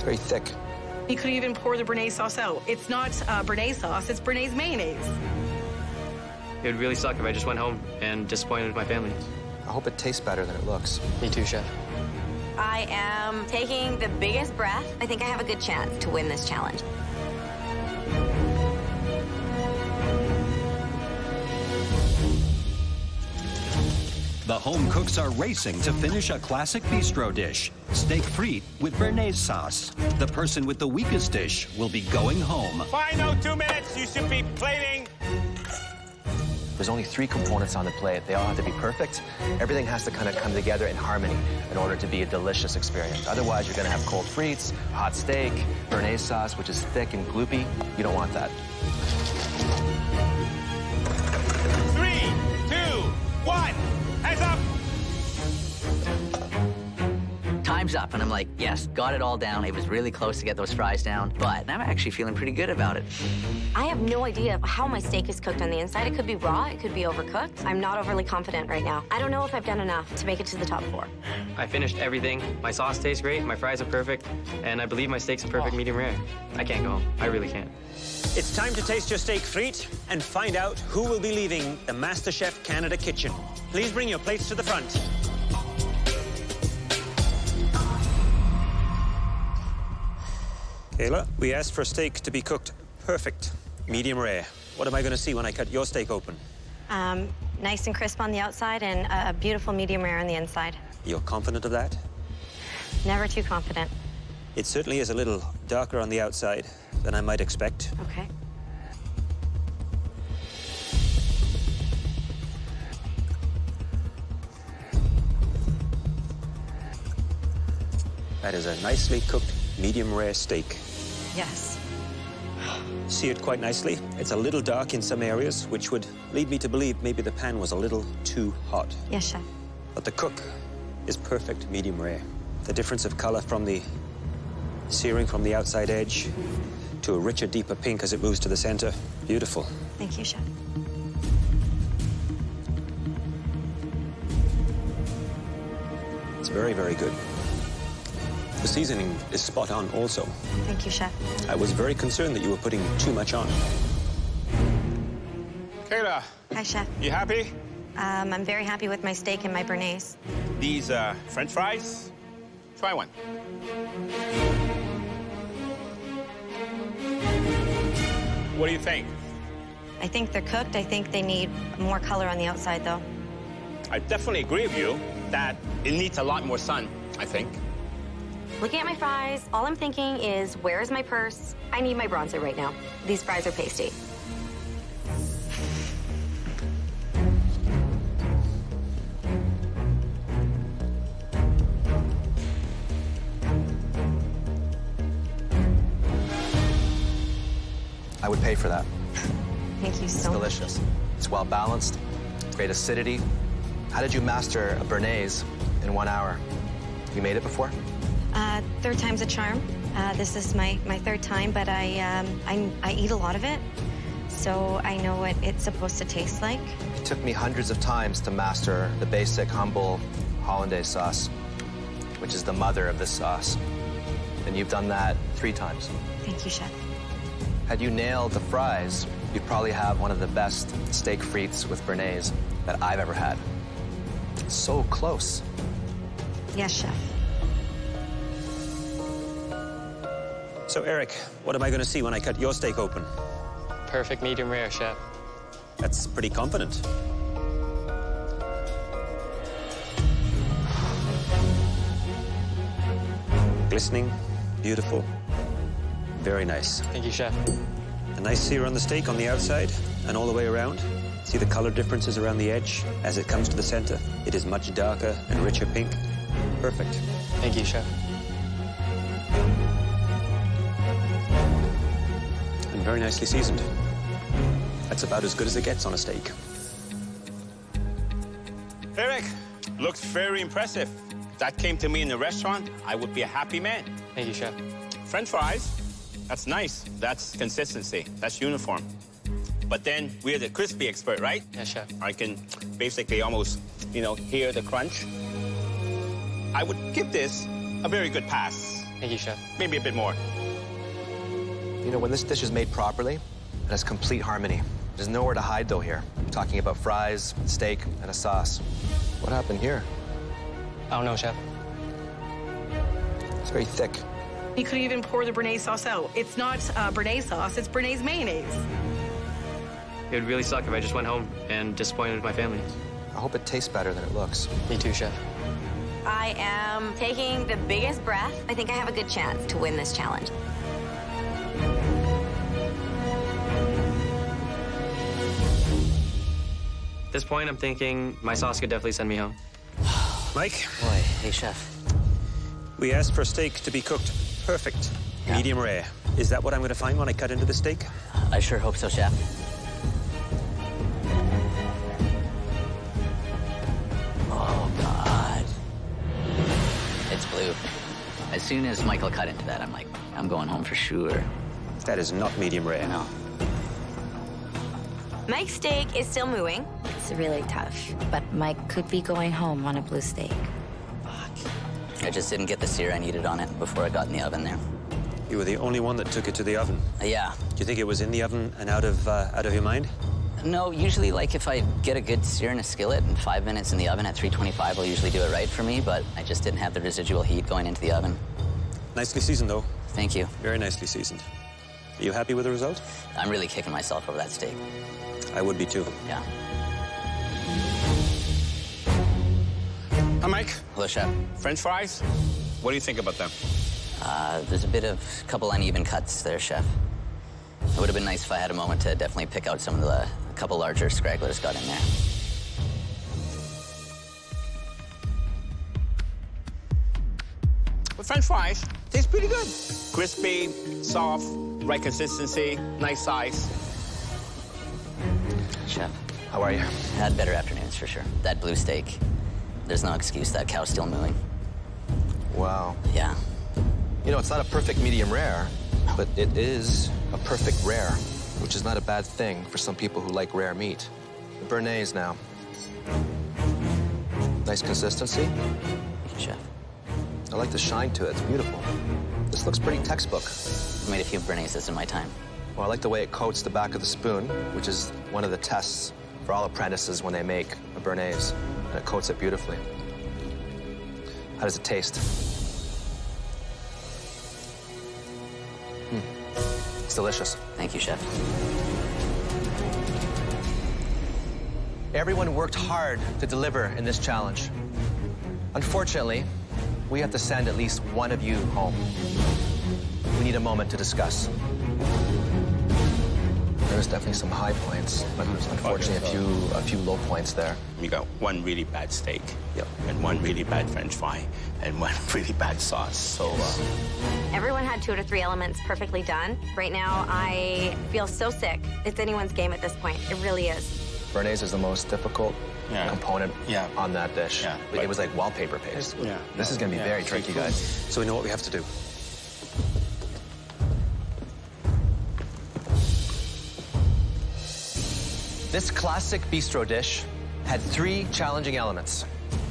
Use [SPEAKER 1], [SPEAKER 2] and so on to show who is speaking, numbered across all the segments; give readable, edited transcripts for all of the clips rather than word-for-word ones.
[SPEAKER 1] very thick.
[SPEAKER 2] You could even pour the Béarnaise sauce out. It's not Béarnaise sauce, it's Béarnaise mayonnaise.
[SPEAKER 3] It would really suck if I just went home and disappointed my family.
[SPEAKER 1] I hope it tastes better than it looks.
[SPEAKER 3] Me too, Chef.
[SPEAKER 4] I am taking the biggest breath. I think I have a good chance to win this challenge.
[SPEAKER 5] The home cooks are racing to finish a classic bistro dish, steak frites with Béarnaise sauce. The person with the weakest dish will be going home.
[SPEAKER 6] Final 2 minutes, you should be plating.
[SPEAKER 1] There's only 3 components on the plate. They all have to be perfect. Everything has to kind of come together in harmony in order to be a delicious experience. Otherwise, you're going to have cold frites, hot steak, Béarnaise sauce, which is thick and gloopy. You don't want that.
[SPEAKER 6] 3, 2, 1, hands up.
[SPEAKER 7] Time's up, and I'm like, yes, got it all down. It was really close to get those fries down, but I'm actually feeling pretty good about it.
[SPEAKER 4] I have no idea how my steak is cooked on the inside. It could be raw, it could be overcooked. I'm not overly confident right now. I don't know if I've done enough to make it to the top 4.
[SPEAKER 3] I finished everything. My sauce tastes great, my fries are perfect, and I believe my steak's a perfect medium rare. I can't go home. I really can't.
[SPEAKER 6] It's time to taste your steak frite and find out who will be leaving the MasterChef Canada kitchen. Please bring your plates to the front. Kayla, we asked for steak to be cooked perfect, medium rare. What am I going to see when I cut your steak open?
[SPEAKER 4] Nice and crisp on the outside and a beautiful medium rare on the inside.
[SPEAKER 6] You're confident of that?
[SPEAKER 4] Never too confident.
[SPEAKER 6] It certainly is a little darker on the outside than I might expect.
[SPEAKER 4] Okay.
[SPEAKER 6] That is a nicely cooked medium rare steak.
[SPEAKER 4] Yes.
[SPEAKER 6] See it quite nicely. It's a little dark in some areas, which would lead me to believe maybe the pan was a little too hot.
[SPEAKER 4] Yes, chef.
[SPEAKER 6] But the cook is perfect medium rare. The difference of color from the searing from the outside edge to a richer, deeper pink as it moves to the center. Beautiful.
[SPEAKER 4] Thank you, chef.
[SPEAKER 6] It's very, very good. The seasoning is spot on also.
[SPEAKER 4] Thank you, chef.
[SPEAKER 6] I was very concerned that you were putting too much on.
[SPEAKER 8] Kayla,
[SPEAKER 4] Hi, chef.
[SPEAKER 8] you happy?
[SPEAKER 4] I'm very happy with my steak and my Béarnaise.
[SPEAKER 8] These French fries? Try one. What do you think?
[SPEAKER 4] I think they're cooked. I think they need more color on the outside, though.
[SPEAKER 8] I definitely agree with you that it needs a lot more sun, I think.
[SPEAKER 4] Looking at my fries, all I'm thinking is, where is my purse? I need my bronzer right now. These fries are pasty.
[SPEAKER 1] I would pay for that.
[SPEAKER 4] Thank you
[SPEAKER 1] It's
[SPEAKER 4] so much.
[SPEAKER 1] delicious. It's well balanced, great acidity. How did you master a Béarnaise in 1 hour? You made it before?
[SPEAKER 4] Third time's a charm. This is my third time, but I eat a lot of it, so I know what it's supposed to taste like.
[SPEAKER 1] It took me hundreds of times to master the basic, humble hollandaise sauce, which is the mother of this sauce. And you've done that 3 times.
[SPEAKER 4] Thank you, chef.
[SPEAKER 1] Had you nailed the fries, you'd probably have one of the best steak frites with Béarnaise that I've ever had. So close.
[SPEAKER 4] Yes, chef.
[SPEAKER 6] So, Eric, what am I going to see when I cut your steak open?
[SPEAKER 3] Perfect medium rare, Chef.
[SPEAKER 6] That's pretty confident. Glistening, beautiful, very nice.
[SPEAKER 3] Thank you, Chef.
[SPEAKER 6] A nice sear on the steak on the outside and all the way around. See the color differences around the edge as it comes to the center. It is much darker and richer pink. Perfect.
[SPEAKER 3] Thank you, Chef.
[SPEAKER 6] And very nicely seasoned. That's about as good as it gets on a steak.
[SPEAKER 8] Eric, looks very impressive. If that came to me in a restaurant, I would be a happy man.
[SPEAKER 3] Thank you, Chef.
[SPEAKER 8] French fries, that's nice. That's consistency. That's uniform. But then we're the crispy expert, right?
[SPEAKER 3] Yes, Chef.
[SPEAKER 8] I can basically almost, hear the crunch. I would give this a very good pass.
[SPEAKER 3] Thank you, Chef.
[SPEAKER 8] Maybe a bit more.
[SPEAKER 1] You know, when this dish is made properly, it has complete harmony. There's nowhere to hide, though, here. I'm talking about fries, steak, and a sauce. What happened here?
[SPEAKER 3] I don't know, Chef.
[SPEAKER 1] It's very thick.
[SPEAKER 2] You could even pour the Béarnaise sauce out. It's not Béarnaise sauce, it's Béarnaise mayonnaise.
[SPEAKER 3] It would really suck if I just went home and disappointed my family.
[SPEAKER 1] I hope it tastes better than it looks.
[SPEAKER 3] Me too, Chef.
[SPEAKER 4] I am taking the biggest breath. I think I have a good chance to win this challenge.
[SPEAKER 3] At this point, I'm thinking my sauce could definitely send me home.
[SPEAKER 6] Mike,
[SPEAKER 7] Boy, hey, Chef.
[SPEAKER 6] we asked for steak to be cooked perfect,
[SPEAKER 7] Yeah.
[SPEAKER 6] medium rare. Is that what I'm going to find when I cut into the steak?
[SPEAKER 7] I sure hope so, Chef. Oh, God. It's blue. As soon as Michael cut into that, I'm like, I'm going home for sure.
[SPEAKER 6] That is not medium rare.
[SPEAKER 7] No.
[SPEAKER 4] Mike's steak is still mooing.
[SPEAKER 9] It's really tough, but Mike could be going home on a blue steak.
[SPEAKER 7] I just didn't get the sear I needed on it before I got in the oven there.
[SPEAKER 6] You were the only one that took it to the oven.
[SPEAKER 7] Yeah.
[SPEAKER 6] Do you think it was in the oven and out of your mind?
[SPEAKER 7] No, usually, like, if I get a good sear in a skillet and 5 minutes in the oven at 325 will usually do it right for me, but I just didn't have the residual heat going into the oven.
[SPEAKER 6] Nicely seasoned, though.
[SPEAKER 7] Thank you.
[SPEAKER 6] Very nicely seasoned. Are you happy with the result?
[SPEAKER 7] I'm really kicking myself over that steak.
[SPEAKER 6] I would be, too.
[SPEAKER 7] Yeah.
[SPEAKER 8] Hi, Mike.
[SPEAKER 7] Hello, Chef.
[SPEAKER 8] French fries? What do you think about them?
[SPEAKER 7] There's a bit of couple uneven cuts there, Chef. It would have been nice if I had a moment to definitely pick out some of the couple larger scragglers got in there.
[SPEAKER 8] But French fries taste pretty good. Crispy, soft, right consistency, nice size.
[SPEAKER 7] Chef,
[SPEAKER 1] How are you?
[SPEAKER 7] had better afternoons for sure. That blue steak, there's no excuse. That cow's still mooing.
[SPEAKER 1] Wow.
[SPEAKER 7] Yeah.
[SPEAKER 1] You know, it's not a perfect medium rare, but it is a perfect rare, which is not a bad thing for some people who like rare meat. The Béarnaise now. Nice consistency.
[SPEAKER 7] Thank you, Chef.
[SPEAKER 1] I like the shine to it. It's beautiful. This looks pretty textbook.
[SPEAKER 7] I made a few Béarnaises in my time.
[SPEAKER 1] Well, I like the way it coats the back of the spoon, which is one of the tests for all apprentices when they make a Béarnaise, and it coats it beautifully. How does it taste? It's delicious.
[SPEAKER 7] Thank you, Chef.
[SPEAKER 1] Everyone worked hard to deliver in this challenge. Unfortunately, we have to send at least one of you home. We need a moment to discuss. There's definitely some high points, but unfortunately a few low points there.
[SPEAKER 8] You got one really bad steak.
[SPEAKER 1] Yep.
[SPEAKER 8] And one really bad French fry. And one really bad sauce. So,
[SPEAKER 4] Everyone had 2 out of 3 elements perfectly done. Right now, I feel so sick. It's anyone's game at this point. It really is.
[SPEAKER 1] Béarnaise is the most difficult
[SPEAKER 8] Yeah.
[SPEAKER 1] component
[SPEAKER 8] Yeah.
[SPEAKER 1] on that dish.
[SPEAKER 8] Yeah,
[SPEAKER 1] It was like wallpaper paste.
[SPEAKER 8] Yeah.
[SPEAKER 1] This is going to be
[SPEAKER 8] Yeah.
[SPEAKER 1] very tricky, guys.
[SPEAKER 6] So we know what we have to do.
[SPEAKER 1] This classic bistro dish had 3 challenging elements.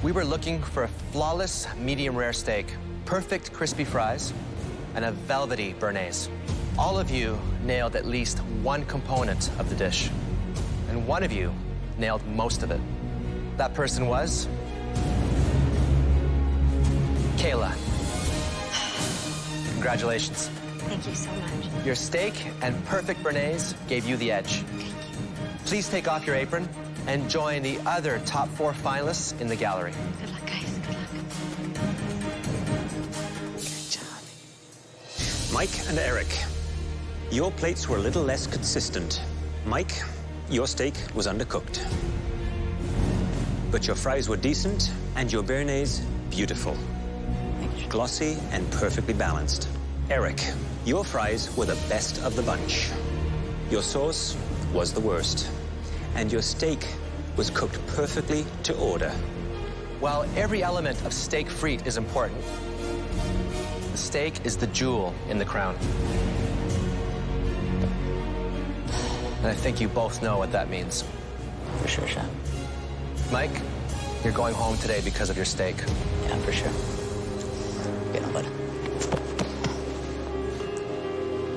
[SPEAKER 1] We were looking for a flawless medium rare steak, perfect crispy fries, and a velvety Béarnaise. All of you nailed at least one component of the dish, and one of you nailed most of it. That person was Kayla. Congratulations.
[SPEAKER 4] Thank you so much.
[SPEAKER 1] Your steak and perfect Béarnaise gave you the edge. Please take off your apron and join the other top 4 finalists in the gallery.
[SPEAKER 9] Good luck, guys. Good luck.
[SPEAKER 6] Mike and Eric, your plates were a little less consistent. Mike, your steak was undercooked. But your fries were decent, and your Béarnaise, beautiful. Glossy and perfectly balanced. Eric, your fries were the best of the bunch. Your sauce was the worst. And your steak was cooked perfectly to order.
[SPEAKER 1] While every element of steak frite is important, the steak is the jewel in the crown. And I think you both know what that means.
[SPEAKER 7] For sure, Chef.
[SPEAKER 1] Mike, you're going home today because of your steak.
[SPEAKER 7] Yeah, for sure. Get on, bud.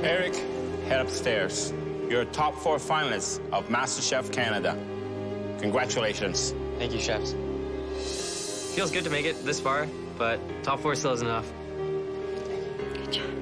[SPEAKER 8] Eric, head upstairs. You're a top 4 finalist of MasterChef Canada. Congratulations.
[SPEAKER 3] Thank you, chefs. Feels good to make it this far, but top 4 still isn't enough.
[SPEAKER 4] Good job.